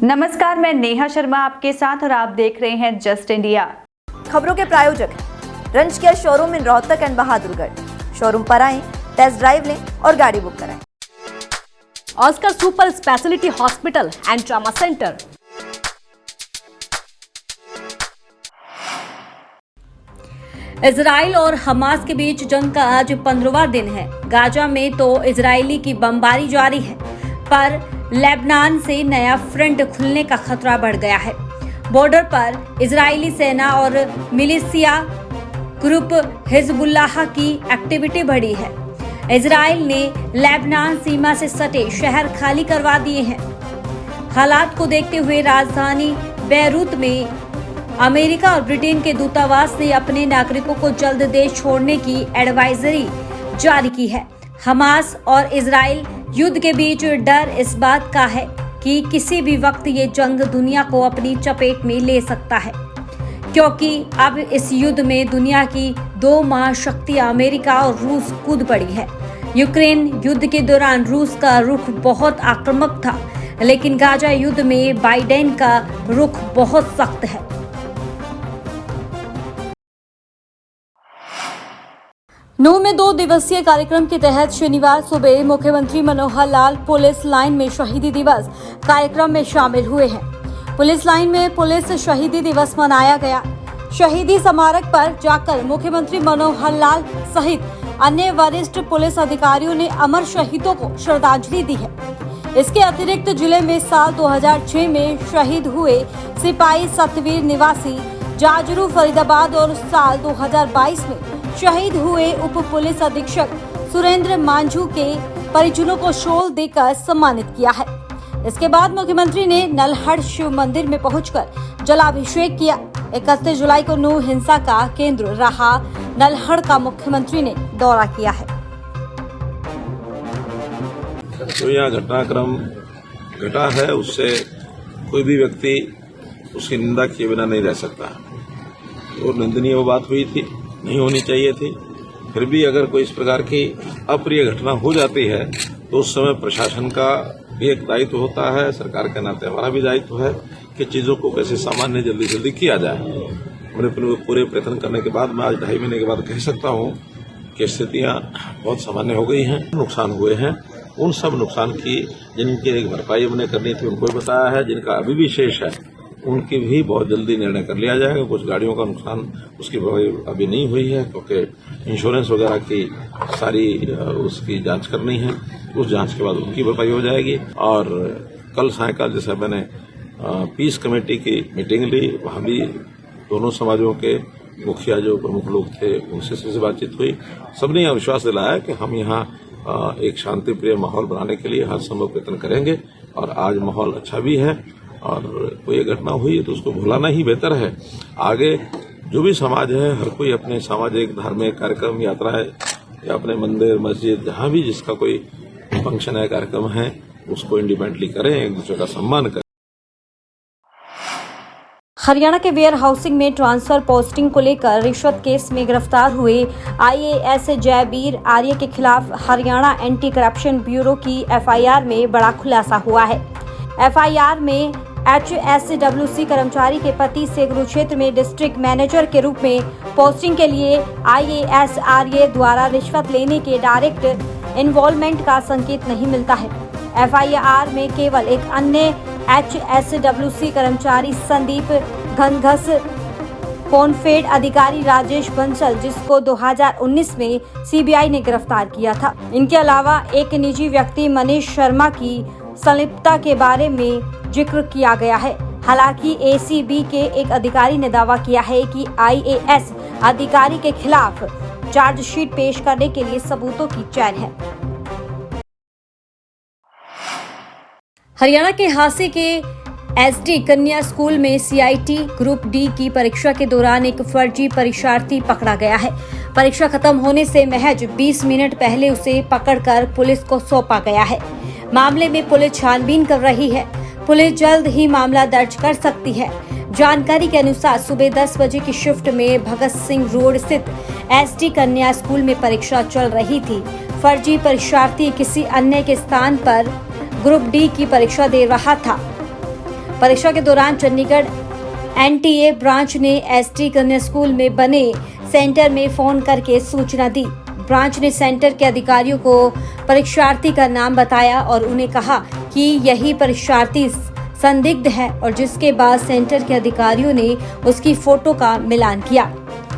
नमस्कार, मैं नेहा शर्मा आपके साथ और आप देख रहे हैं जस्ट इंडिया। खबरों के प्रायोजक हैं रंज care showroom in Rohtak and Bahadurgarh. Showroom पर आएं, टेस्ट ड्राइव लें और गाड़ी बुक कराएं। Oscar super speciality hospital and trauma centre. Israel और हमास के बीच जंग का आज 15वां दिन है। गाजा में तो इजरायली की बमबारी जारी है, पर लेबनान से नया फ्रंट खुलने का खतरा बढ़ गया है। बॉर्डर पर इजरायली सेना और मिलिशिया ग्रुप हिजबुल्लाह की एक्टिविटी बढ़ी है। इजराइल ने लेबनान सीमा से सटे शहर खाली करवा दिए हैं। हालात को देखते हुए राजधानी बेरूत में अमेरिका और ब्रिटेन के दूतावास ने अपने नागरिकों को जल्द देश छोड़ने की एडवाइजरी जारी की है। हमास और इजराइल युद्ध के बीच डर इस बात का है कि किसी भी वक्त ये जंग दुनिया को अपनी चपेट में ले सकता है, क्योंकि अब इस युद्ध में दुनिया की दो महाशक्तियां अमेरिका और रूस कूद पड़ी है। यूक्रेन युद्ध के दौरान रूस का रुख बहुत आक्रामक था, लेकिन गाजा युद्ध में बाइडेन का रुख बहुत सख्त है। नू में 2 दिवसीय कार्यक्रम के तहत शनिवार सुबह मुख्यमंत्री मनोहर लाल पुलिस लाइन में शहीदी दिवस कार्यक्रम में शामिल हुए हैं। पुलिस लाइन में पुलिस शहीदी दिवस मनाया गया। शहीदी स्मारक पर जाकर मुख्यमंत्री मनोहर लाल सहित अन्य वरिष्ठ पुलिस अधिकारियों ने अमर शहीदों को श्रद्धांजलि दी है। इसके अतिरिक्त जिले में साल 2006 में शहीद हुए सिपाही सतवीर निवासी जाजरू फरीदाबाद और साल 2022 में शहीद हुए उप पुलिस अधीक्षक सुरेंद्र मांझू के परिजनों को शॉल देकर सम्मानित किया है। इसके बाद मुख्यमंत्री ने नल्हड़ शिव मंदिर में पहुंचकर जलाभिषेक किया। 31 जुलाई को नू हिंसा का केंद्र रहा नल्हड़ का मुख्यमंत्री ने दौरा किया है। तो यहाँ घटनाक्रम घटा है, उससे कोई भी व्यक्ति उसकी निंदा किए बिना नहीं रह सकता और निंदनीय वो बात हुई थी, नहीं होनी चाहिए थी। फिर भी अगर कोई इस प्रकार की अप्रिय घटना हो जाती है तो उस समय प्रशासन का भी एक दायित्व होता है, सरकार के नाते हमारा भी दायित्व है कि चीजों को कैसे सामान्य जल्दी जल्दी किया जाए। हमने पूरे प्रयत्न करने के बाद मैं आज 2.5 महीने के बाद कह सकता हूं कि स्थितियां बहुत सामान्य हो गई हैं। नुकसान हुए हैं, उन सब नुकसान की जिनकी एक भरपाई हमने करनी थी उनको भी बताया है। जिनका अभी भी शेष है उनकी भी बहुत जल्दी निर्णय कर लिया जाएगा। कुछ गाड़ियों का नुकसान उसकी भरपाई अभी नहीं हुई है, क्योंकि इंश्योरेंस वगैरह की सारी उसकी जांच करनी है। उस जांच के बाद उनकी भरपाई हो जाएगी। और कल सायंकाल जैसे मैंने पीस कमेटी की मीटिंग ली, वहां भी दोनों समाजों के मुखिया जो प्रमुख लोग थे उनसे बातचीत हुई। सबने यह विश्वास दिलाया कि हम यहाँ एक शांति प्रिय माहौल बनाने के लिए हर संभव प्रयत्न करेंगे। और आज माहौल अच्छा भी है और कोई घटना हुई है तो उसको भुलाना ही बेहतर है। आगे जो भी समाज है, हर कोई अपने सामाजिक धार्मिक कार्यक्रम यात्राएं या अपने मंदिर मस्जिद जहां भी जिसका कोई फंक्शन है कार्यक्रम है उसको इंडिपेंडेंटली करें, एक दूसरे का सम्मान करें। हरियाणा के वेयर हाउसिंग में ट्रांसफर पोस्टिंग को लेकर रिश्वत केस में गिरफ्तार हुए IAS जयबीर आर्य के खिलाफ हरियाणा एंटी करप्शन ब्यूरो की FIR में बड़ा खुलासा हुआ है। FIR में HSWC कर्मचारी के पति से कुरुक्षेत्र में डिस्ट्रिक्ट मैनेजर के रूप में पोस्टिंग के लिए IAS आर्य द्वारा रिश्वत लेने के डायरेक्ट इन्वॉल्वमेंट का संकेत नहीं मिलता है। FIR में केवल एक अन्य HSWC कर्मचारी संदीप घनघस, कॉनफेड अधिकारी राजेश बंसल, जिसको 2019 में CBI ने गिरफ्तार किया था। इनके अलावा एक निजी व्यक्ति मनीष शर्मा की संलिप्तता के बारे में जिक्र किया गया है। हालांकि ACB के एक अधिकारी ने दावा किया है कि IAS अधिकारी के खिलाफ चार्जशीट पेश करने के लिए सबूतों की चैन है। हरियाणा के हासे के SD कन्या स्कूल में CIT ग्रुप D की परीक्षा के दौरान एक फर्जी परीक्षार्थी पकड़ा गया है। परीक्षा खत्म होने से महज 20 मिनट पहले उसे पकड़कर पुलिस को सौंपा गया है। मामले में पुलिस छानबीन कर रही है। पुलिस जल्द ही मामला दर्ज कर सकती है। जानकारी के अनुसार सुबह 10 बजे की शिफ्ट में भगत सिंह रोड स्थित SD कन्या स्कूल में परीक्षा चल रही थी। फर्जी परीक्षार्थी किसी अन्य के स्थान पर ग्रुप D की परीक्षा दे रहा था। परीक्षा के दौरान चंडीगढ़ एनटीए ब्रांच ने एसटी कन्या स्कूल में बने सेंटर में फोन करके सूचना दी। ब्रांच ने सेंटर के अधिकारियों को परीक्षार्थी का नाम बताया और उन्हें कहा कि यही परीक्षार्थी संदिग्ध है, और जिसके बाद सेंटर के अधिकारियों ने उसकी फोटो का मिलान किया।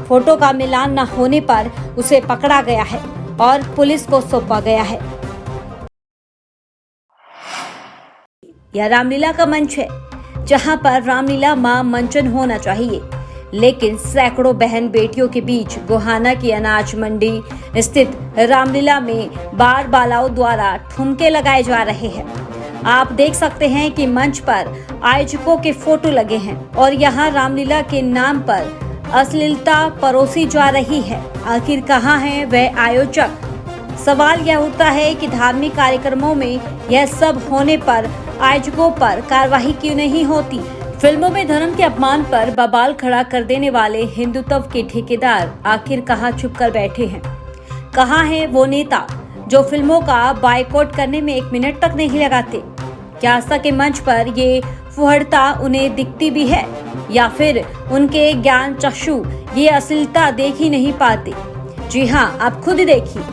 फोटो का मिलान न होने पर उसे पकड़ा गया है और पुलिस को सौंपा गया है। यह रामलीला का मंच है, जहां पर रामलीला मां मंचन होना चाहिए, लेकिन सैकड़ों बहन बेटियों के बीच गोहाना की अनाज मंडी स्थित रामलीला में बार बालाओं द्वारा ठुमके लगाए जा रहे हैं। आप देख सकते हैं कि मंच पर आयोजकों के फोटो लगे हैं और यहाँ रामलीला के नाम पर अश्लीलता परोसी जा रही है। आखिर कहाँ हैं वह आयोजक? सवाल यह उठता है कि धार्मिक कार्यक्रमों में यह सब होने पर आयोजकों पर कार्रवाई क्यों नहीं होती? फिल्मों में धर्म के अपमान पर बवाल खड़ा कर देने वाले हिंदुत्व के ठेकेदार आखिर कहाँ छुप कर बैठे हैं? कहाँ है वो नेता जो फिल्मों का बायकॉट करने में 1 मिनट तक नहीं लगाते? क्या आस्था के मंच पर ये फुहड़ता उन्हें दिखती भी है, या फिर उनके ज्ञान चक्षु ये अश्लीलता देख ही नहीं पाते? जी हाँ, आप खुद ही देखिए।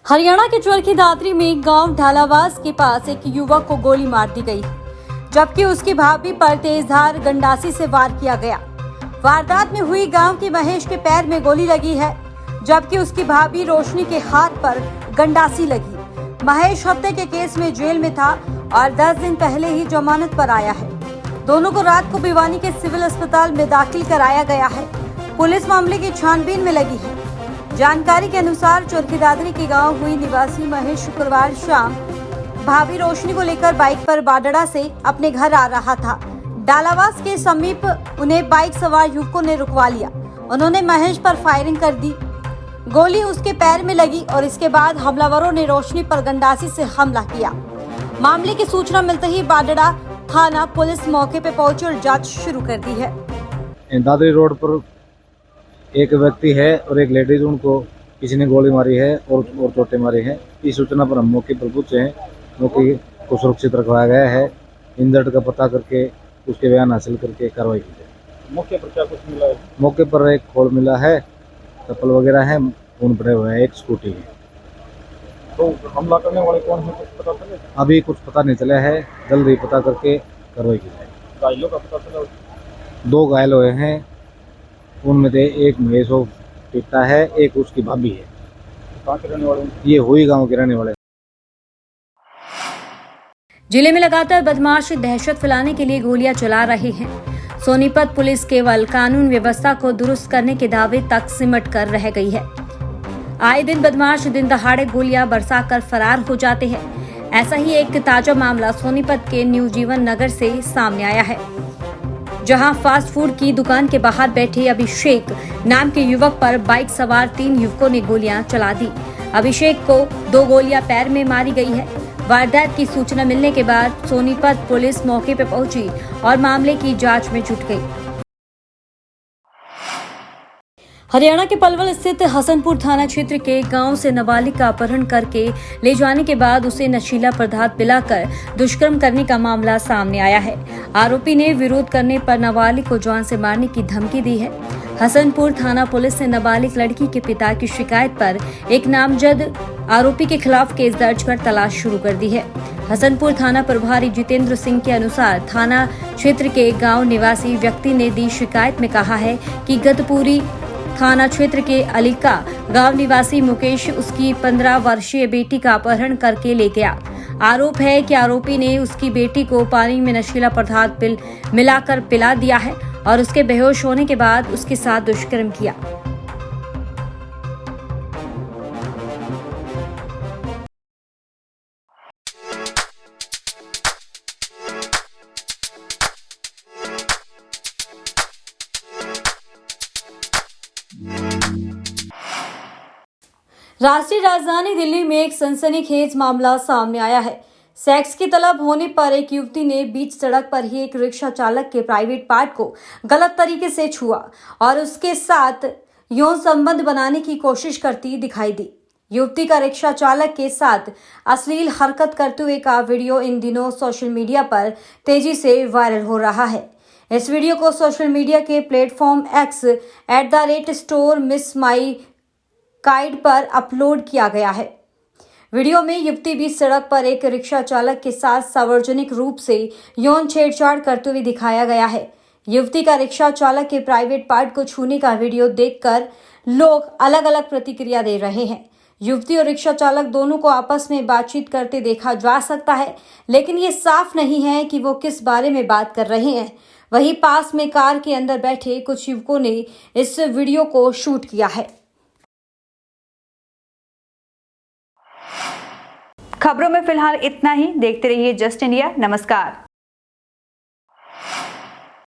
हरियाणा के चरखी दादरी में गांव ढालावास के पास एक युवक को गोली मार दी गई, जबकि उसकी भाभी पर तेजधार गंडासी से वार किया गया। वारदात में हुई गांव के महेश के पैर में गोली लगी है, जबकि उसकी भाभी रोशनी के हाथ पर गंडासी लगी। महेश हत्या के केस में जेल में था और 10 दिन पहले ही जमानत पर आया है। दोनों को रात को भिवानी के सिविल अस्पताल में दाखिल कराया गया है। पुलिस मामले की छानबीन में लगी है। जानकारी के अनुसार चरखी दादरी के गांव हुई निवासी महेश शुक्रवार शाम भाभी रोशनी को लेकर बाइक पर बाडड़ा से अपने घर आ रहा था। डालावास के समीप उन्हें बाइक सवार युवकों ने रुकवा लिया। उन्होंने महेश पर फायरिंग कर दी। गोली उसके पैर में लगी और इसके बाद हमलावरों ने रोशनी पर गंडासी से हमला किया। मामले की सूचना मिलते ही बाडड़ा थाना पुलिस मौके पर पहुंची और जांच शुरू कर दी है। दादरी रोड पर एक व्यक्ति है और एक लेडीज, उनको किसी ने गोली मारी है और चोटें मारी है। इस सूचना पर हम मौके पर पहुंचे हैं। मौके को सुरक्षित रखवाया गया है। इंजर्ड का पता करके उसके बयान हासिल करके कार्रवाई की जाए। मौके पर क्या कुछ मिला है? मौके पर एक खोल मिला है, चप्पल वगैरह है, खून पड़े हुए हैं, एक स्कूटी है। तो हमला करने वाले कौन है, कुछ पता चले? अभी कुछ पता नहीं चला है, जल्दी पता करके कार्रवाई की जाए। घायलों का पता चला? 2 घायल हुए हैं, उनमें से एक महेश पिता है, एक उसकी भाभी है। कहाँ के रहने वाले? ये हुई गांव के रहने वाले। जिले में लगातार बदमाश दहशत फैलाने के लिए गोलियां चला रहे हैं। सोनीपत पुलिस केवल कानून व्यवस्था को दुरुस्त करने के दावे तक सिमट कर रह गई है। आए दिन बदमाश दिन दहाड़े गोलियां बरसाकर फरार हो जाते हैं। ऐसा ही एक ताजा मामला सोनीपत के न्यू जीवन नगर से सामने आया है, जहां फास्ट फूड की दुकान के बाहर बैठे अभिषेक नाम के युवक पर बाइक सवार 3 युवकों ने गोलियां चला दी। अभिषेक को 2 गोलियां पैर में मारी गई है। वारदात की सूचना मिलने के बाद सोनीपत पुलिस मौके पर पहुंची और मामले की जांच में जुट गई। हरियाणा के पलवल स्थित हसनपुर थाना क्षेत्र के गांव से नाबालिग का अपहरण करके ले जाने के बाद उसे नशीला पदार्थ पिलाकर दुष्कर्म करने का मामला सामने आया है। आरोपी ने विरोध करने पर नाबालिग को जान से मारने की धमकी दी है। हसनपुर थाना पुलिस ने नाबालिग लड़की के पिता की शिकायत पर एक नामजद आरोपी के खिलाफ केस दर्ज कर तलाश शुरू कर दी है। हसनपुर थाना प्रभारी जितेंद्र सिंह के अनुसार थाना क्षेत्र के गाँव निवासी व्यक्ति ने दी शिकायत में कहा है कि गतपुरी थाना क्षेत्र के अलीका गांव निवासी मुकेश उसकी 15 वर्षीय बेटी का अपहरण करके ले गया। आरोप है कि आरोपी ने उसकी बेटी को पानी में नशीला पदार्थ मिलाकर पिला दिया है और उसके बेहोश होने के बाद उसके साथ दुष्कर्म किया। राष्ट्रीय राजधानी दिल्ली में एक सनसनीखेज मामला सामने आया है। सेक्स की तलब होने पर एक युवती ने बीच सड़क पर ही एक रिक्शा चालक के प्राइवेट पार्ट को गलत तरीके से छुआ और उसके साथ यौन संबंध बनाने की कोशिश करती दिखाई दी। युवती का रिक्शा चालक के साथ अश्लील हरकत करते हुए का वीडियो इन दिनों सोशल मीडिया पर तेजी से वायरल हो रहा है। इस वीडियो को सोशल मीडिया के प्लेटफॉर्म X @स्टोर मिस माई काइड पर अपलोड किया गया है। वीडियो में युवती भी सड़क पर एक रिक्शा चालक के साथ सार्वजनिक रूप से यौन छेड़छाड़ करते हुए दिखाया गया है। युवती का रिक्शा चालक के प्राइवेट पार्ट को छूने का वीडियो देखकर लोग अलग अलग प्रतिक्रिया दे रहे हैं। युवती और रिक्शा चालक दोनों को आपस में बातचीत करते देखा जा सकता है, लेकिन ये साफ नहीं है कि वो किस बारे में बात कर रहे हैं। वहीं पास में कार के अंदर बैठे कुछ युवकों ने इस वीडियो को शूट किया है। खबरों में फिलहाल इतना ही। देखते रहिए जस्ट इंडिया। नमस्कार।